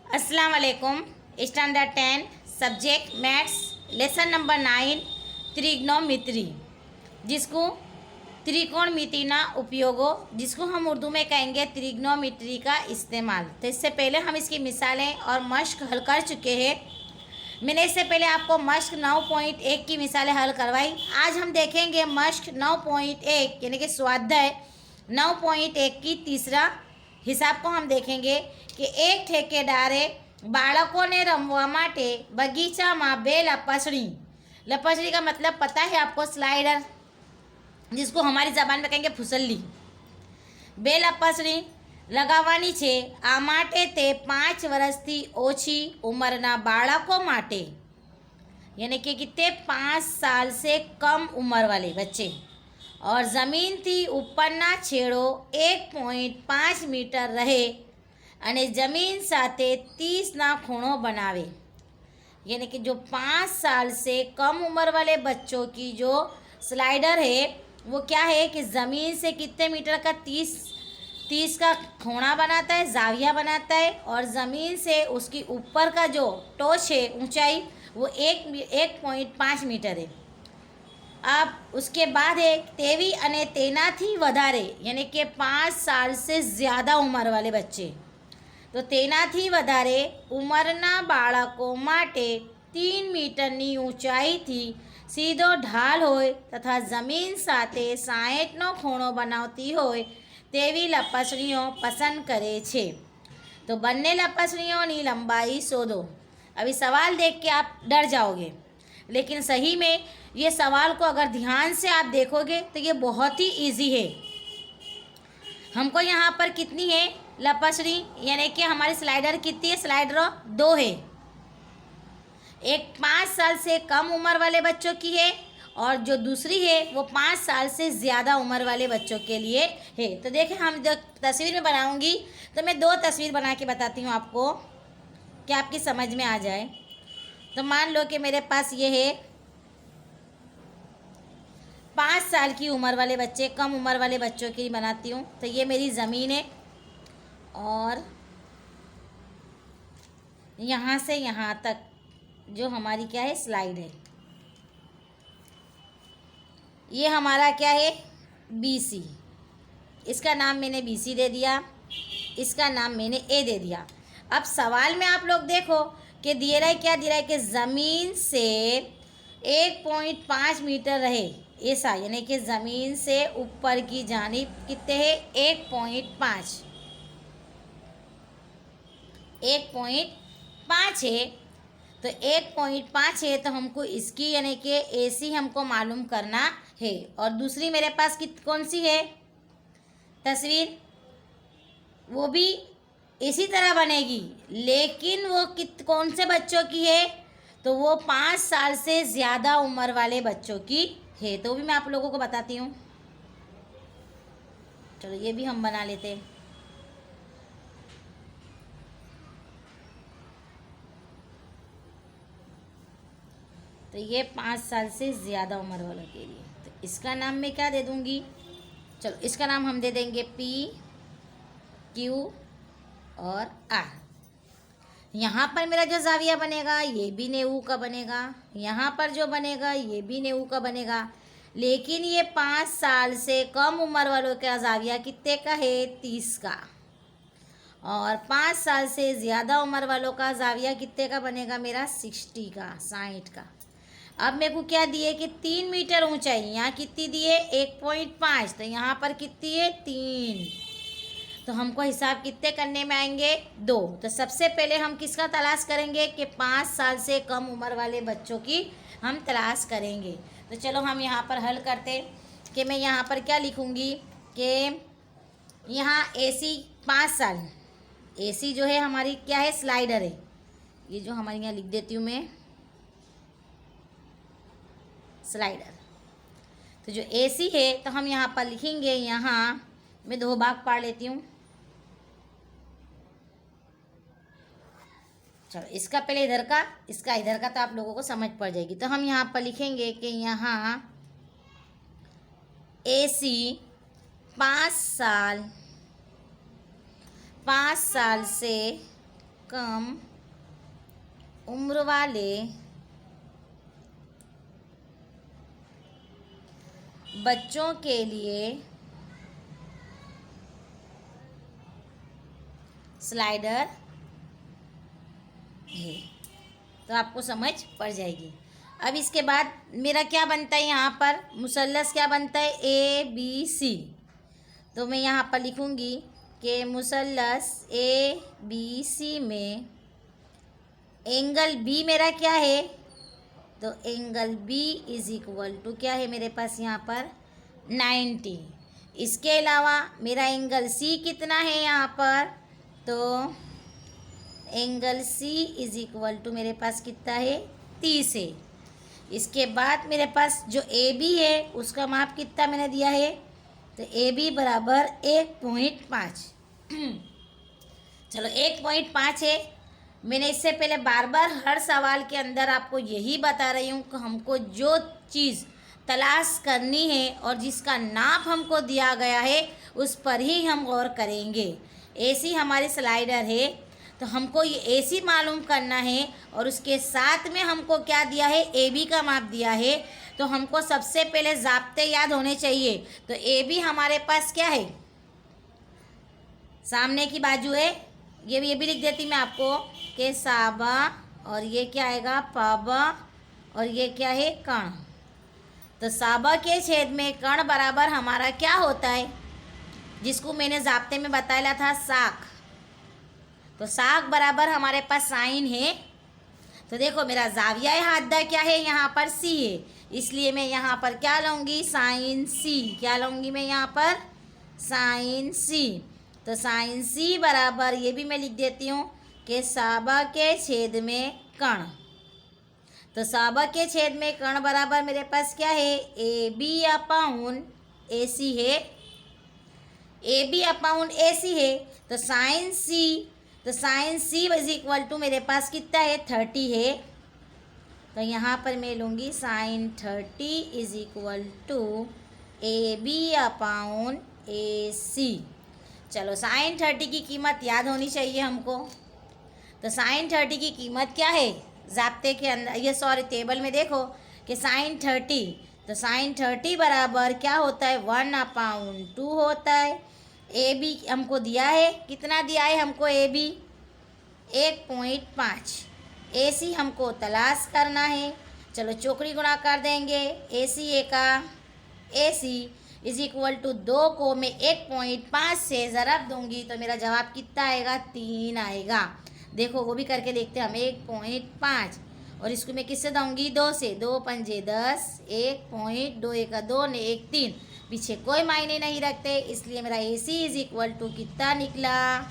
अस्सलाम वालेकुम। Standard 10 subject maths lesson number 9 त्रिग्नोमेट्री, जिसको त्रिकोणमिति ना उपयोगो, जिसको हम उर्दू में कहेंगे त्रिग्नोमेट्री का इस्तेमाल। तो इससे पहले हम इसकी मिसालें और मश्क हल कर चुके हैं। मैंने इससे पहले आपको मश्क 9.1 की मिसालें हल करवाई। आज हम देखेंगे मश्क 9.1 यानी कि स्वाध्याय 9.1 की तीसरा हिसाब को हम देखेंगे कि एक ठेकेदारे બાળકોને રમવા માટે બગીચામાં બે લપસણી, લપસણી का मतलब पता है आपको, स्लाइडर, जिसको हमारी ज़बान में कहेंगे फुसल्ली, બે લપસણી લગાવવાની છે। આ માટે તે 5 વર્ષથી ઓછી ઉંમરના બાળકો માટે, यानी कि कितने 5 साल से कम उम्र वाले बच्चे, और ज़मीन थी ઉપરના છેડો 1.5 मीटर रहे અને જમીન સાથે 30 ખૂણો बनावे। यानी कि जो 5 साल से कम उम्र वाले बच्चों की जो स्लाइडर है वो क्या है कि ज़मीन से कितने मीटर का 30 का खूणा बनाता है, जाविया बनाता है, और ज़मीन से उसकी ऊपर का जो टोच है ऊंचाई वो 1.5 मीटर है। अब उसके बाद है तेवी अने तेनाथी वधारे, यानी कि 5 साल से ज़्यादा उम्र वाले बच्चे, तो तेनाथी वधारे उमरना बाळको माटे 3 मीटरनी ऊंचाईथी सीधो ढाल होय तथा जमीन साथे 60 खूणो बनावती होय तेवी लपसणीओ पसंद करे छे। तो बन्ने लपसणीओनी लंबाई शोधो। अभी सवाल देख के आप डर जाओगे, लेकिन सही में ये सवाल को अगर ध्यान से आप देखोगे तो ये बहुत ही इजी है। हमको यहाँ पर कितनी है लपसणी, यानी कि हमारी स्लाइडर कितनी है, स्लाइडर 2 है। एक 5 साल से कम उम्र वाले बच्चों की है और जो दूसरी है वो 5 साल से ज़्यादा उम्र वाले बच्चों के लिए है। तो देखें, हम जो तस्वीर में बनाऊंगी तो मैं 2 तस्वीर बना के बताती हूँ आपको कि आपकी समझ में आ जाए। तो मान लो कि मेरे पास ये है 5 साल की उम्र वाले बच्चे, कम उम्र वाले बच्चों की बनाती हूँ। तो ये मेरी ज़मीन है और यहाँ से यहाँ तक जो हमारी क्या है, स्लाइड है। ये हमारा क्या है, BC। इसका नाम मैंने BC दे दिया, इसका नाम मैंने A दे दिया। अब सवाल में आप लोग देखो कि दिए रहा है, क्या दिया है कि ज़मीन से 1.5 मीटर रहे, ऐसा, यानी कि ज़मीन से ऊपर की जानिब कितने हैं, 1.5 है। तो 1.5 है तो हमको इसकी यानी कि AC हमको मालूम करना है। और दूसरी मेरे पास कौन सी है तस्वीर, वो भी इसी तरह बनेगी, लेकिन वो कौन से बच्चों की है, तो वो 5 साल से ज़्यादा उम्र वाले बच्चों की है। तो भी मैं आप लोगों को बताती हूँ। चलो ये भी हम बना लेते हैं। तो ये 5 साल से ज़्यादा उम्र वालों के लिए, तो इसका नाम मैं क्या दे दूँगी, चलो इसका नाम हम दे देंगे P, Q और R। यहाँ पर मेरा जो जाविया बनेगा ये भी 90 का बनेगा, यहाँ पर जो बनेगा ये भी 90 का बनेगा, लेकिन ये 5 साल से कम उम्र वालों का जाविया कितने का है, 30 का, और 5 साल से ज़्यादा उम्र वालों का जाविया कितने का बनेगा मेरा, 60 का, 60 का। अब मेरे को क्या दिए कि 3 मीटर ऊंचाई, यहाँ कितनी दिए 1.5, तो यहाँ पर कितनी है 3, तो हमको हिसाब कितने करने में आएंगे, 2। तो सबसे पहले हम किसका तलाश करेंगे कि 5 साल से कम उम्र वाले बच्चों की हम तलाश करेंगे। तो चलो हम यहाँ पर हल करते कि मैं यहाँ पर क्या लिखूँगी कि यहाँ AC 5 साल, AC जो है हमारी क्या है, स्लाइडर है, ये जो हमारे यहाँ लिख देती हूँ मैं, स्लाइडर। तो जो AC है तो हम यहाँ पर लिखेंगे, यहाँ मैं 2 भाग पाड़ लेती हूँ। चलो इसका पहले इधर का, इसका इधर का, तो आप लोगों को समझ पड़ जाएगी। तो हम यहाँ पर लिखेंगे कि यहाँ AC 5 साल से कम उम्र वाले बच्चों के लिए स्लाइडर है। तो आपको समझ पड़ जाएगी। अब इसके बाद मेरा क्या बनता है, यहाँ पर मुसल्लस क्या बनता है, ABC। तो मैं यहाँ पर लिखूँगी कि मुसल्लस ABC में एंगल B मेरा क्या है, तो angle B is equal to क्या है मेरे पास यहाँ पर 90। इसके अलावा मेरा एंगल C कितना है यहाँ पर, तो angle C is equal to मेरे पास कितना है 30 है। इसके बाद मेरे पास जो AB है उसका माप कितना मैंने दिया है, तो AB बराबर 1.5। चलो 1.5 है। मैंने इससे पहले बार बार हर सवाल के अंदर आपको यही बता रही हूँ कि हमको जो चीज़ तलाश करनी है और जिसका नाप हमको दिया गया है उस पर ही हम गौर करेंगे। AC हमारी स्लाइडर है, तो हमको ये AC मालूम करना है और उसके साथ में हमको क्या दिया है, AB का माप दिया है। तो हमको सबसे पहले ज़ाब्ते याद होने चाहिए। तो AB हमारे पास क्या है, सामने की बाजू है। ये भी लिख देती मैं आपको कि साबा, और ये क्या आएगा पाबा, और ये क्या है कण। तो साबा के छेद में कण बराबर हमारा क्या होता है, जिसको मैंने ज़ाब्ते में बताया था साख। तो साख बराबर हमारे पास साइन है। तो देखो मेरा जाविया हादा क्या है, यहाँ पर C है, इसलिए मैं यहाँ पर क्या लूँगी, साइन C। क्या लूँगी मैं यहाँ पर, साइन C। तो साइन C बराबर ये भी मैं लिख देती हूँ कि साबा के छेद में कण। तो साबा के छेद में कण बराबर मेरे पास क्या है, AB अपाउन AC है। AB अपाउन AC है। तो sine C is equal to मेरे पास कितना है 30 है। तो यहाँ पर मैं लूँगी sine 30 is equal to AB upon AC। चलो साइन 30 की कीमत याद होनी चाहिए हमको। तो साइन 30 की कीमत क्या है, ज़ाब्ते के अंदर ये टेबल में देखो कि साइन 30, तो साइन 30 बराबर क्या होता है 1/2 होता है। AB हमको दिया है, कितना दिया है हमको AB 1.5। AC हमको तलाश करना है। चलो चौकड़ी गुणा कर देंगे, AC का AC इज इक्वल टू 2 को मैं 1.5 से ज़रब दूंगी तो मेरा जवाब कितना आएगा, 3 आएगा। देखो वो भी करके देखते हैं हम, 1.5 और इसको मैं किससे दूंगी, 2 से। 2 पंजे 10, 1.2 1 2 ने 1 3, पीछे कोई मायने नहीं रखते, इसलिए मेरा AC इज इक्वल टू कितना निकला,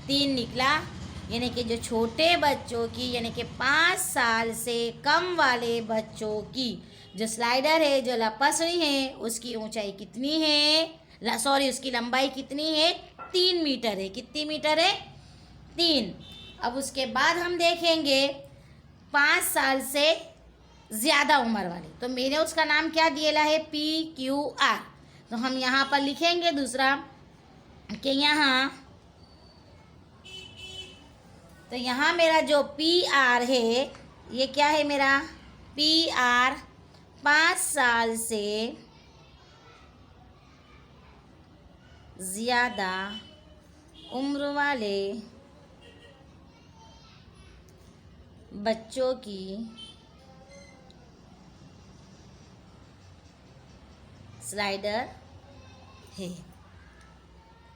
3 निकला। यानी कि जो छोटे बच्चों की, यानी कि 5 साल से कम वाले बच्चों की जो स्लाइडर है, जो लपसणी है, उसकी ऊंचाई कितनी है, उसकी लंबाई कितनी है, 3 मीटर है। कितनी मीटर है, 3। अब उसके बाद हम देखेंगे 5 साल से ज़्यादा उम्र वाले, तो मैंने उसका नाम क्या दिया है, PQR। तो हम यहाँ पर लिखेंगे दूसरा कि यहाँ मेरा जो PR है, ये क्या है मेरा PR 5 साल से ज़्यादा उम्र वाले बच्चों की स्लाइडर है।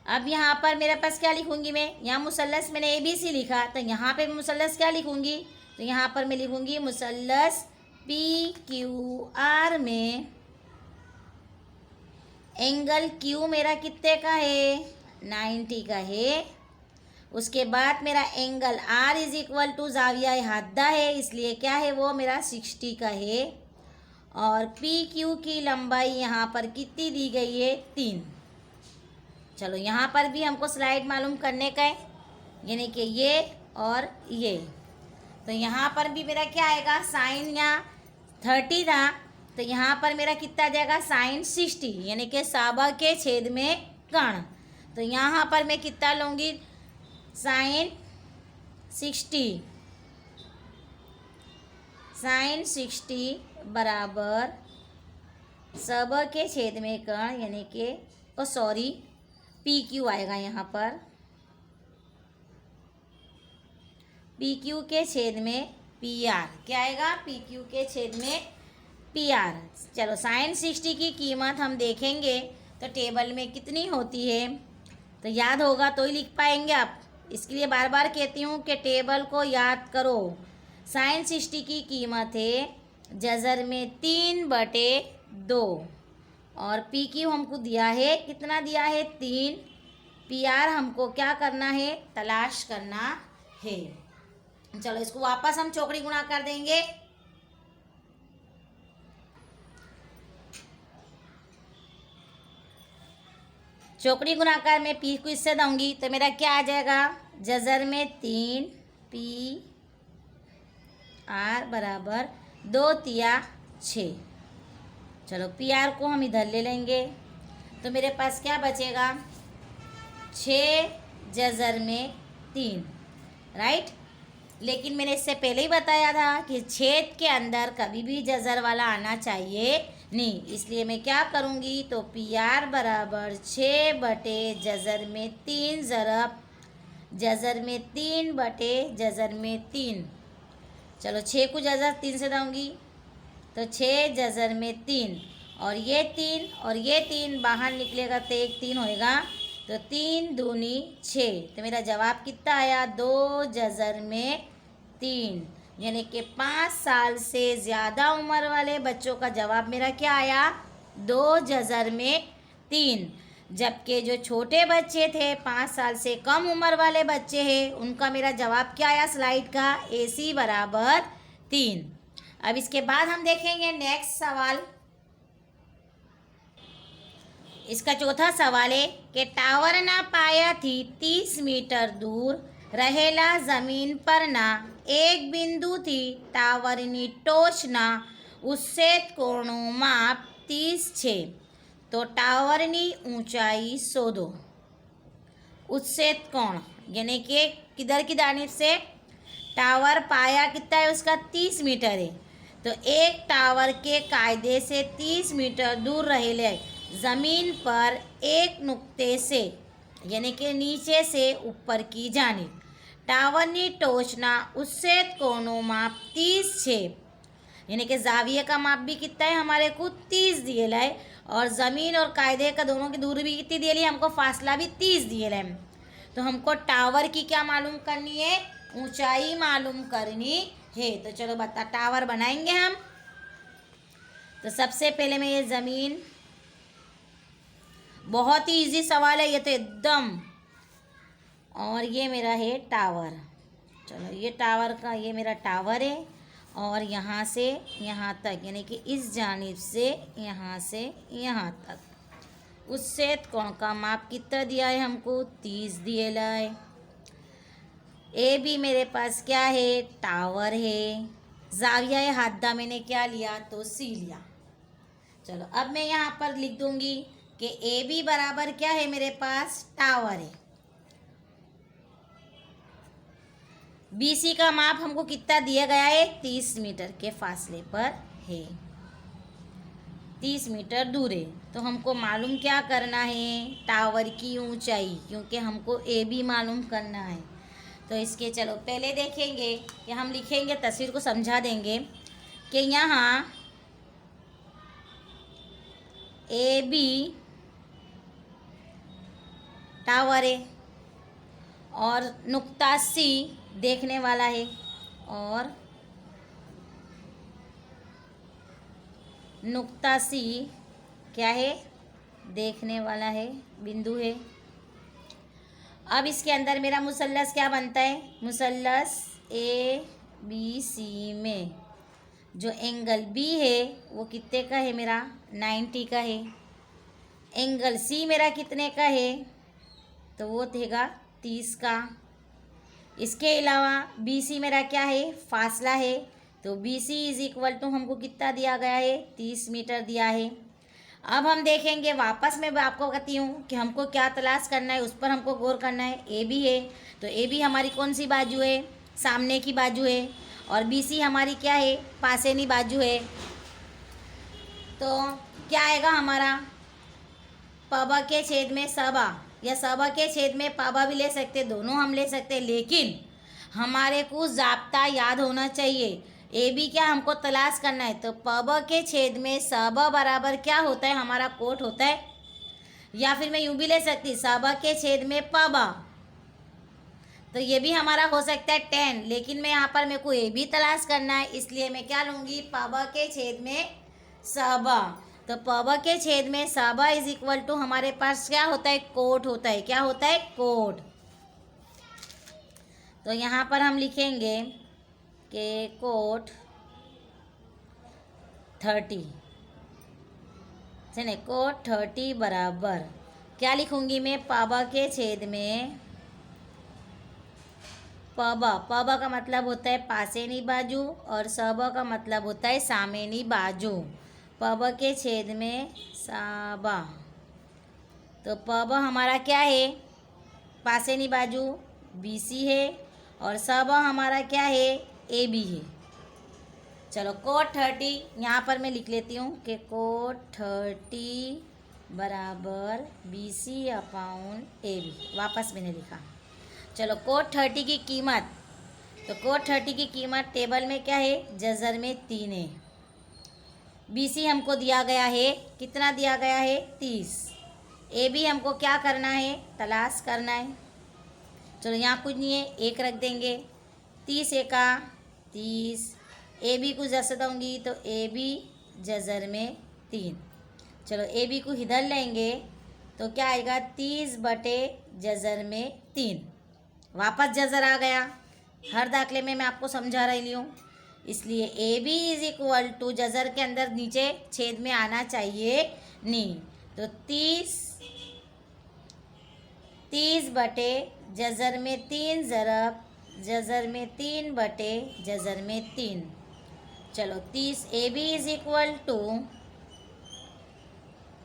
अब यहाँ पर मेरे पास क्या लिखूँगी मैं, यहाँ मुसल्लस मैंने ABC लिखा, तो यहाँ पे मुसल्लस क्या लिखूँगी, तो यहाँ पर मैं लिखूँगी मुसल्लस PQR में एंगल Q मेरा कितने का है, 90 का है। उसके बाद मेरा angle R is equal to जाविया हादा है, इसलिए क्या है वो मेरा 60 का है। और PQ की लंबाई यहाँ पर कितनी दी गई है, 3। चलो यहाँ पर भी हमको स्लाइड मालूम करने का है, यानी कि ये और ये। तो यहाँ पर भी मेरा क्या आएगा, साइन यहाँ 30 था, तो यहाँ पर मेरा कितना जाएगा, साइन 60, यानी कि साबा के छेद में कण। तो यहाँ पर मैं कितना लूँगी, साइन 60 साइन 60 बराबर सब के छेद में कर्ण यानी कि सॉरी पी क्यू आएगा यहाँ पर, पी क्यू के छेद में पी आर। क्या आएगा? पी क्यू के छेद में पी आर। चलो साइन 60 की कीमत हम देखेंगे तो टेबल में कितनी होती है, तो याद होगा तो ही लिख पाएंगे आप। इसके लिए बार बार कहती हूँ कि टेबल को याद करो। साइन 60 की कीमत है जज़र में 3/2 और पी क्यू हमको दिया है, कितना दिया है? 3। पी आर हमको क्या करना है? तलाश करना है। चलो इसको वापस हम चौकड़ी गुणा कर देंगे। चौकड़ी गुणाकार में पी को इससे दूंगी तो मेरा क्या आ जाएगा? जज़र में 3 पी आर बराबर 2 तिया 6। चलो पी आर को हम इधर ले लेंगे तो मेरे पास क्या बचेगा? 6 जज़र में 3, राइट। लेकिन मैंने इससे पहले ही बताया था कि छेद के अंदर कभी भी जज़र वाला आना चाहिए नहीं, इसलिए मैं क्या करूँगी? तो पी आर बराबर 6 बटे जज़र में 3 ज़रब जज़र में 3 बटे जज़र में 3। चलो 6 को जज़र 3 से दूँगी तो 6 जज़र में 3 और ये 3 और ये 3 बाहर निकलेगा तो 1 3 होएगा तो 3 दूनी 6। तो मेरा जवाब कितना आया? 2 जज़र में 3, यानी कि 5 साल से ज़्यादा उम्र वाले बच्चों का जवाब मेरा क्या आया? 2 जज़र में 3। जबकि जो छोटे बच्चे थे 5 साल से कम उम्र वाले बच्चे हैं उनका मेरा जवाब क्या आया स्लाइड का? AC बराबर 3। अब इसके बाद हम देखेंगे नेक्स्ट सवाल। इसका चौथा सवाल है कि टावर ना पाया थी 30 मीटर दूर रहेला ज़मीन पर ना एक बिंदु थी टावरनी टोच ना उससे कोणों माप 30 छे तो टावरनी ऊंचाई शोधो। उससे कोण यानी कि किधर की जानिब से टावर पाया कितना है उसका? 30 मीटर है। तो एक टावर के कायदे से 30 मीटर दूर रहेले ज़मीन पर एक नुक्ते से यानी कि नीचे से ऊपर की जानिब टावरनी टोचना उससे कोणों माप 30 छे यानी कि जाविये का माप भी कितना है हमारे को? 30 दिए लाए और ज़मीन और कायदे का दोनों की दूरी भी कितनी दिए ली? हमको फासला भी 30 दिए लाए। तो हमको टावर की क्या मालूम करनी है? ऊंचाई मालूम करनी है। तो चलो बता टावर बनाएंगे हम। तो सबसे पहले मैं ये ज़मीन, बहुत ही इजी सवाल है ये तो एकदम, और ये मेरा है टावर। चलो ये टावर का, ये मेरा टावर है और यहाँ से यहाँ तक यानी कि इस जानिब से यहाँ तक उससे कोण का माप कितना दिया है हमको? 30 दिए लाए। ए भी मेरे पास क्या है? टावर है। जाविया हादा मैंने क्या लिया? तो सी लिया। चलो अब मैं यहाँ पर लिख दूँगी कि ए बी बराबर क्या है मेरे पास? टावर है। BC का माप हमको कितना दिया गया है? 30 मीटर के फासले पर है, 30 मीटर दूर है। तो हमको मालूम क्या करना है? टावर की ऊंचाई, क्योंकि हमको AB मालूम करना है। तो इसके चलो पहले देखेंगे कि हम लिखेंगे, तस्वीर को समझा देंगे कि यहाँ AB टावर है और नुक्ता C देखने वाला है और नुक्ता C क्या है? देखने वाला है, बिंदु है। अब इसके अंदर मेरा मुसल्लस क्या बनता है? मुसल्लस ABC में जो एंगल B है वो कितने का है मेरा? 90 का है। एंगल C मेरा कितने का है? तो वो देगा 30 का। इसके अलावा BC मेरा क्या है? फासला है। तो BC इज इक्वल टू हमको कितना दिया गया है? 30 मीटर दिया है। अब हम देखेंगे, वापस मैं आपको कहती हूँ कि हमको क्या तलाश करना है, उस पर हमको गौर करना है। AB है तो AB हमारी कौन सी बाजू है? सामने की बाजू है, और BC हमारी क्या है, पासेनी बाजू है। तो क्या आएगा हमारा, पब के छेद में सबा, या सबा के छेद में पाबा भी ले सकते, दोनों हम ले सकते, लेकिन हमारे को ज़ाब्ता याद होना चाहिए। ए बी क्या हमको तलाश करना है, तो पब के छेद में सबा बराबर क्या होता है, हमारा कोट होता है। या फिर मैं यूँ भी ले सकती, सबा के छेद में पबा, तो ये भी हमारा हो सकता है 10, लेकिन मैं यहाँ पर मेरे को ए बी तलाश करना है, इसलिए मैं क्या लूँगी, पब के छेद में सबा। तो पब के छेद में सबा इज इक्वल टू हमारे पास क्या होता है, कोट होता है। क्या होता है, कोट। तो यहाँ पर हम लिखेंगे कि कोट 30, चलिए कोट 30 बराबर क्या लिखूँगी मैं, पब के छेद में पब का मतलब होता है पासेनी बाजू, और सब का मतलब होता है सामेनी बाजू। पब के छेद में सबा, तो पब हमारा क्या है, पासेनी बाजू BC है, और सबा हमारा क्या है, AB है। चलो कोट 30 यहाँ पर मैं लिख लेती हूँ कि कोट 30 बराबर BC अपॉन AB, वापस मैंने लिखा। चलो कोट 30 की कीमत, तो कोट 30 की कीमत टेबल में क्या है, जज़र में 3 है। BC हमको दिया गया है, कितना दिया गया है, 30। AB हमको क्या करना है, तलाश करना है। चलो यहाँ कुछ नहीं है, 1 रख देंगे, 30 एका 30, AB को जैसे दूँगी तो AB जज़र में 3। चलो AB को इधर लेंगे तो क्या आएगा, 30 बटे जज़र में 3, वापस जज़र आ गया। हर दाखिले में मैं आपको समझा रही हूँ, इसलिए AB इज इक्वल टू जज़र के अंदर नीचे छेद में आना चाहिए नहीं, तो 30 बटे जज़र में 3 ज़रब जज़र में 3 बटे जज़र में 3। चलो 30 AB इज इक्वल टू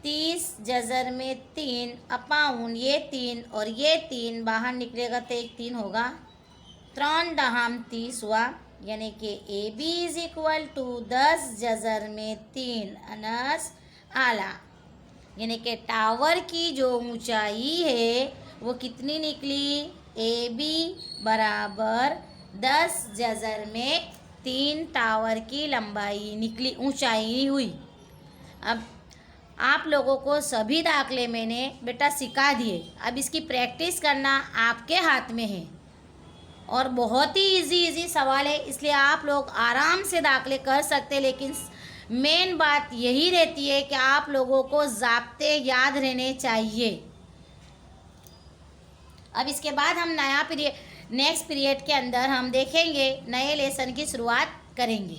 30 जज़र में 3 अपाउन ये 3 और ये 3 बाहर निकलेगा तो एक 3 होगा, 3 दहाम 30 हुआ, यानी कि AB इज इक्वल टू 10 जज़र में 3 अनस आला, यानी कि टावर की जो ऊंचाई है वो कितनी निकली, AB बराबर 10 जज़र में 3 टावर की लंबाई निकली, ऊंचाई हुई। अब आप लोगों को सभी दाखले मैंने बेटा सिखा दिए, अब इसकी प्रैक्टिस करना आपके हाथ में है, और बहुत ही इजी सवाल है, इसलिए आप लोग आराम से दाखले कर सकते हैं। लेकिन मेन बात यही रहती है कि आप लोगों को ज़ाब्ते याद रहने चाहिए। अब इसके बाद हम नेक्स्ट पीरियड के अंदर हम देखेंगे, नए लेसन की शुरुआत करेंगे।